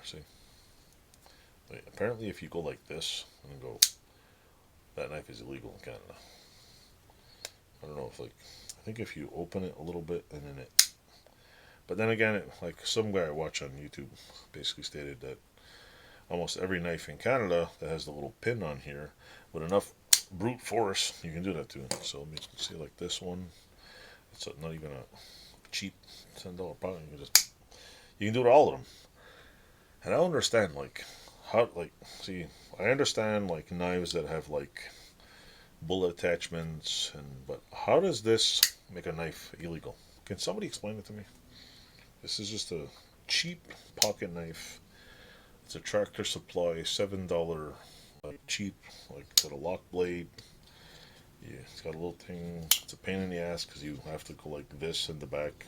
See, like, apparently, if you go like this and go, that knife is illegal in Canada. I don't know if like, I think if you open it a little bit and then it, but then again, like some guy I watch on YouTube basically stated that almost every knife in Canada that has the little pin on here, with enough brute force, you can do that too. So let me see, like this one, it's not even a cheap $10 product. You can do it all of them. And I don't understand like how like see I understand like knives that have like bullet attachments and but how does this make a knife illegal? Can somebody explain it to me? This is just a cheap pocket knife. It's a Tractor Supply $7 like cheap like got a lock blade. Yeah, it's got a little thing. It's a pain in the ass because you have to go like this in the back.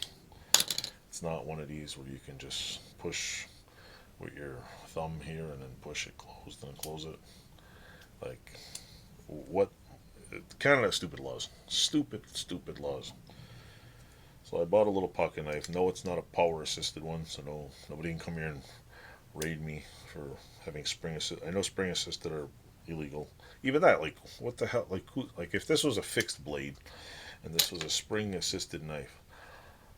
It's not one of these where you can just push with your thumb here and then push it closed and close it. Like, what? Canada has stupid laws. Stupid, stupid laws. So I bought a little pocket knife. No, it's not a power assisted one, so nobody can come here and raid me for having spring assist. I know spring assisted are illegal. Even that, like, what the hell? Like if this was a fixed blade and this was a spring assisted knife,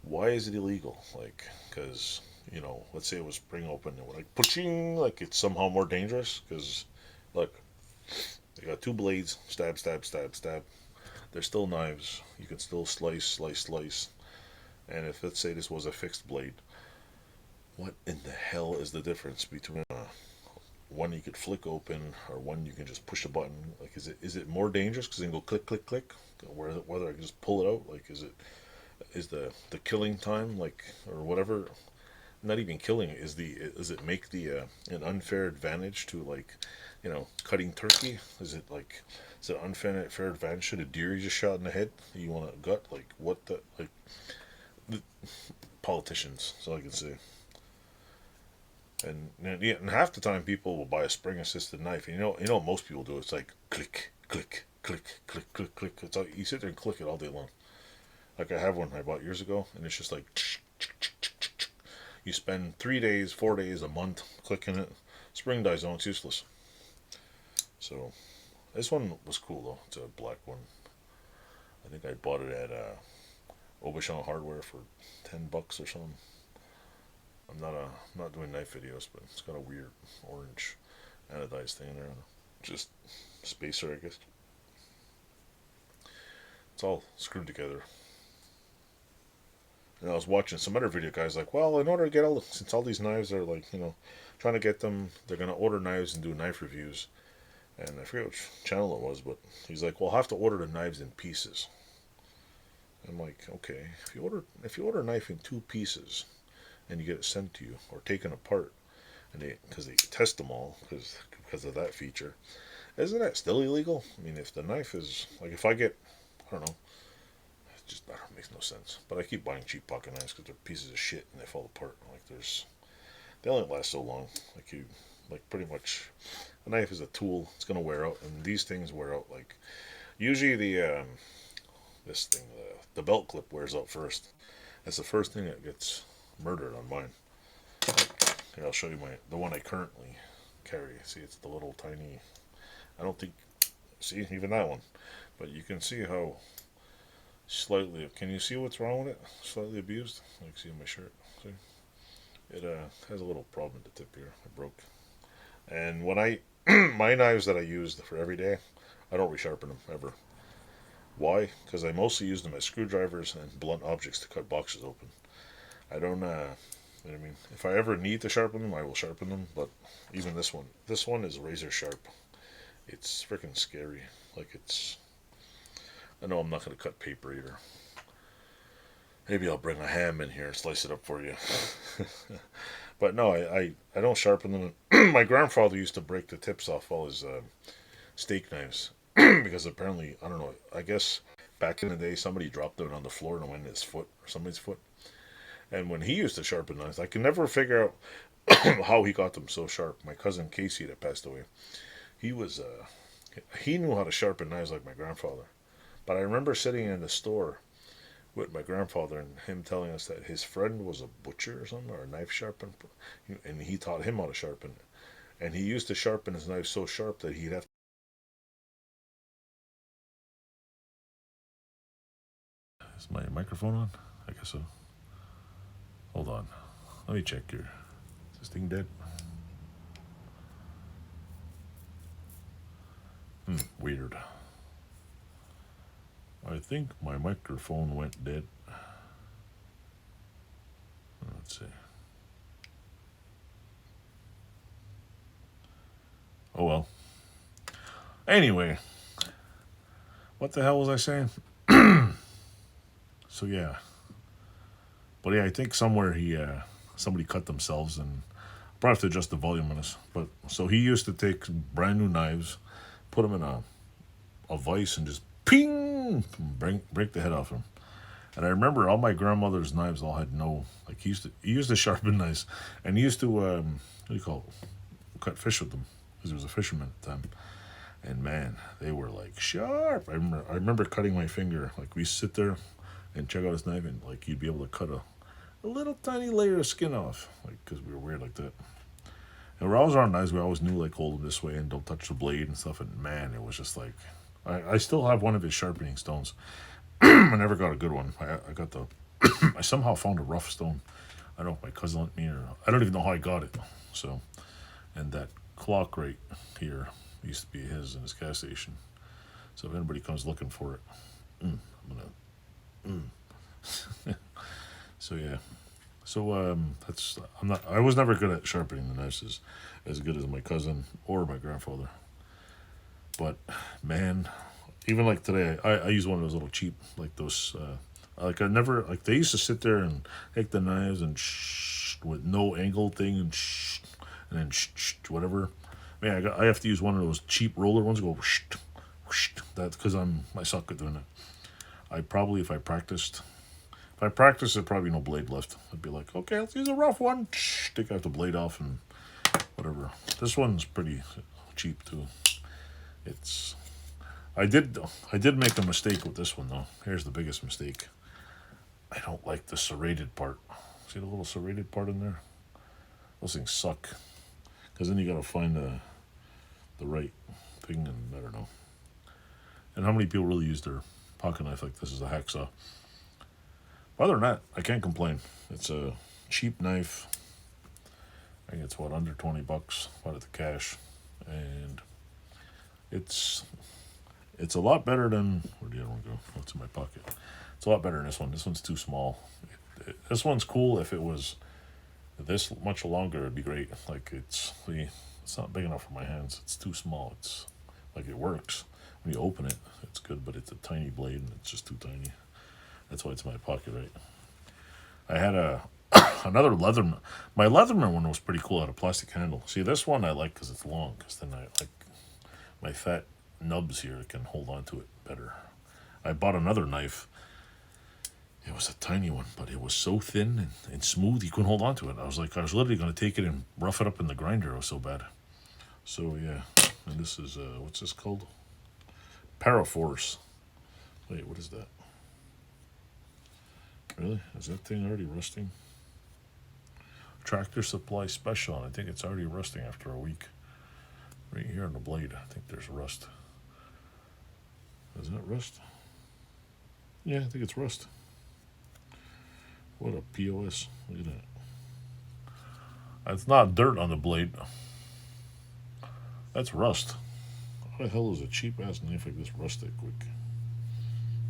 why is it illegal? Like, because let's say it was spring open, and like pushing, like it's somehow more dangerous. Because look, they got two blades, stab, stab, stab, stab. They're still knives. You can still slice, slice, slice. And if let's say this was a fixed blade, what in the hell is the difference between one you could flick open or one you can just push a button? Like, is it more dangerous because you can go click, click, click? Whether I can just pull it out, like, is the killing time like or whatever? Not even killing it. Does it make the an unfair advantage to like cutting turkey? Is it unfair advantage to the deer you just shot in the head? You want a gut? Like what the like the politicians? That's all I can say. And half the time people will buy a spring assisted knife. And you know what most people do. It's like click, click, click, click, click, click. It's all, you sit there and click it all day long. Like I have one I bought years ago, and it's just like you spend 3 days, 4 days, a month clicking it. Spring dies on, it's useless. So this one was cool though. It's a black one. I think I bought it at Aubuchon Hardware for $10 or something. I'm not doing knife videos, but it's got a weird orange anodized thing in there. Just spacer, I guess. It's all screwed together. And I was watching some other video guys like, well, in order to get since all these knives are like, trying to get them, they're gonna order knives and do knife reviews. And I forget which channel it was, but he's like, well, I'll have to order the knives in pieces. I'm like, okay, if you order a knife in two pieces and you get it sent to you or taken apart, and because they test them all because of that feature, isn't that still illegal? I mean, if the knife is like, if I get, I don't know, just that makes no sense. But I keep buying cheap pocket knives because they're pieces of shit and they fall apart. Like they only last so long. Like pretty much, a knife is a tool. It's gonna wear out, and these things wear out. Like usually this thing, the belt clip wears out first. That's the first thing that gets murdered on mine. Here, I'll show you the one I currently carry. See, it's the little tiny. I don't think. See, even that one. But you can see how slightly. Can you see what's wrong with it? Slightly abused. Like see on my shirt. See, it has a little problem at the tip here. It broke. And when I my knives that I use for every day, I don't resharpen them ever. Why? Because I mostly use them as screwdrivers and blunt objects to cut boxes open. I don't. I mean, if I ever need to sharpen them, I will sharpen them. But even this one is razor sharp. It's freaking scary. Like it's. I know I'm not gonna cut paper either. Maybe I'll bring a ham in here and slice it up for you. But no, I don't sharpen them. My grandfather used to break the tips off all his steak knives because apparently I don't know. I guess back in the day somebody dropped it on the floor and it went in his foot or somebody's foot. And when he used to sharpen knives, I can never figure out how he got them so sharp. My cousin Casey that passed away, he was he knew how to sharpen knives like my grandfather. But I remember sitting in the store with my grandfather and him telling us that his friend was a butcher or something, or a knife sharpener, and he taught him how to sharpen it. And he used to sharpen his knife so sharp that he'd have. Is my microphone on? I guess so. Hold on. Let me check here. Is this thing dead? Weird. I think my microphone went dead. Let's see. Oh well. Anyway, what the hell was I saying? So yeah. But yeah, I think somewhere somebody cut themselves, and probably have to adjust the volume on this. But so he used to take brand new knives, put them in a vise, and just ping, break the head off him. And I remember all my grandmother's knives all had no, like he used to sharpen knives, and he used to what do you call it? Cut fish with them, because he was a fisherman at the time. And man, they were like sharp. I remember cutting my finger. Like we sit there and check out his knife, and like you'd be able to cut a little tiny layer of skin off, like because we were weird like that. And we're always around knives. We always knew like hold them this way and don't touch the blade and stuff. And man, it was just like I still have one of his sharpening stones. I never got a good one. I got the I somehow found a rough stone. I don't know if my cousin lent me, or I don't even know how I got it. So, and that clock right here used to be his in his gas station. So if anybody comes looking for it, I'm gonna. So yeah. So I was never good at sharpening the knives as good as my cousin or my grandfather. But man, even like today, I use one of those little cheap, like those, like I never, like they used to sit there and take the knives and with no angle thing and then whatever. Man, I have to use one of those cheap roller ones. Go that's because I suck at doing it. I probably if I practiced, there'd probably be no blade left. I'd be like, okay, let's use a rough one. Take out the blade off and whatever. This one's pretty cheap too. It's I did make a mistake with this one though. Here's the biggest mistake. I don't like the serrated part. See the little serrated part in there? Those things suck. Because then you gotta find the right thing, and I don't know. And how many people really use their pocket knife like this as a hacksaw? Other than that, I can't complain. It's a cheap knife. I think it's under $20. Bought at the cash, and it's a lot better than where do the other one go? What's in my pocket? It's a lot better than this one. This one's too small. This one's cool. If it was this much longer, it'd be great. Like it's not big enough for my hands. It's too small. It's like it works when you open it. It's good, but it's a tiny blade and it's just too tiny. That's why it's in my pocket, right? I had another Leatherman. My Leatherman one was pretty cool. It had a plastic handle. See, this one I like because it's long. Because then I like my fat nubs here can hold on to it better. I bought another knife. It was a tiny one, but it was so thin and smooth you couldn't hold on to it. I was literally going to take it and rough it up in the grinder. It was so bad. So yeah, and this is what's this called? Paraforce. Wait, what is that? Really? Is that thing already rusting? Tractor Supply Special. I think it's already rusting after a week. Right here on the blade, I think there's rust. Is that rust? Yeah, I think it's rust. What a POS. Look at that. It's not dirt on the blade. That's rust. How the hell is a cheap ass knife like this rust that quick?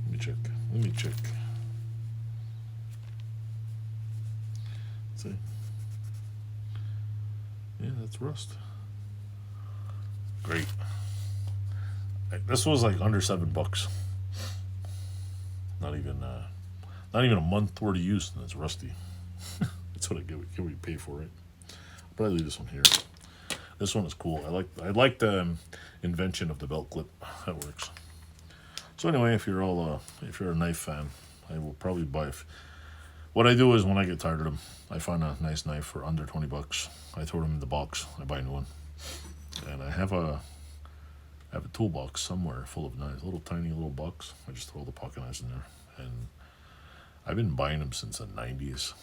Let me check. See? Yeah, that's rust. Great. This was like under $7. Not even a month worth of use, and it's rusty. That's what get what you pay for it. I'll probably leave this one here. This one is cool. I like the invention of the belt clip. That works. So anyway, if you're a knife fan, I will probably buy. What I do is when I get tired of them, I find a nice knife for under $20. I throw them in the box. I buy a new one, and I have a toolbox somewhere full of knives. A little tiny little box. I just throw all the pocket knives in there, and I've been buying them since the 90s.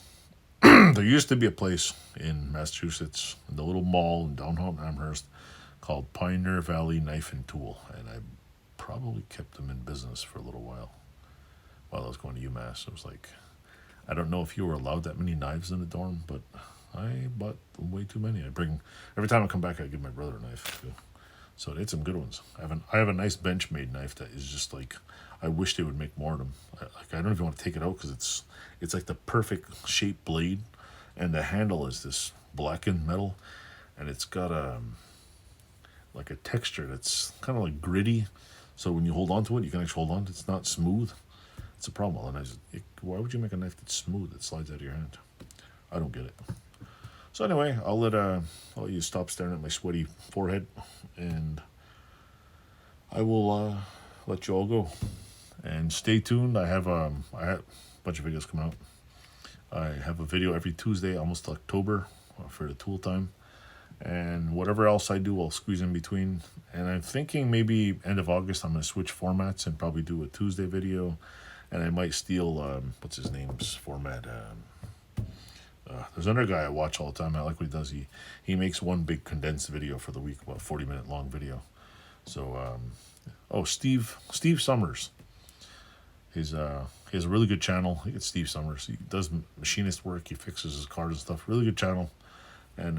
There used to be a place in Massachusetts, in the little mall in downtown Amherst, called Pioneer Valley Knife and Tool, and I probably kept them in business for a little while I was going to UMass. It was like, I don't know if you were allowed that many knives in the dorm, but I bought way too many. Every time I come back, I give my brother a knife too. So they had some good ones. I have a nice Benchmade knife that is just like, I wish they would make more of them. I don't even want to take it out because it's like the perfect shaped blade, and the handle is this blackened metal, and it's got like a texture that's kind of like gritty. So when you hold on to it, you can actually hold on. It's not smooth. It's a problem. And why would you make a knife that's smooth that slides out of your hand? I don't get it. So anyway, I'll let you stop staring at my sweaty forehead, and I will let you all go. And stay tuned. I have a bunch of videos coming out. I have a video every Tuesday, almost October, for the tool time. And whatever else I do, I'll squeeze in between. And I'm thinking maybe end of August, I'm going to switch formats and probably do a Tuesday video. And I might steal, what's his name's format? There's another guy I watch all the time. I like what he does. He makes one big condensed video for the week, about 40-minute long video. So, Steve Summers. He has a really good channel. It's Steve Summers. He does machinist work. He fixes his cars and stuff. Really good channel. And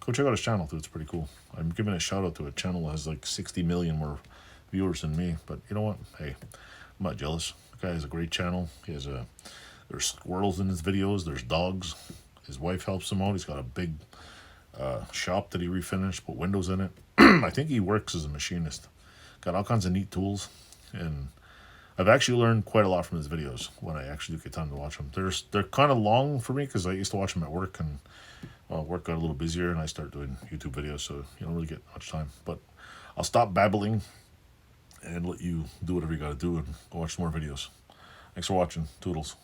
go check out his channel too. It's pretty cool. I'm giving a shout out to a channel that has like 60 million more viewers than me. But you know what? Hey, I'm not jealous. The guy has a great channel. There's squirrels in his videos. There's dogs. His wife helps him out. He's got a big shop that he refinished, put windows in it. I think he works as a machinist. Got all kinds of neat tools. And I've actually learned quite a lot from his videos when I actually do get time to watch them. They're kind of long for me because I used to watch them at work, and work got a little busier, and I start doing YouTube videos, so you don't really get much time. But I'll stop babbling and let you do whatever you got to do and go watch some more videos. Thanks for watching. Toodles.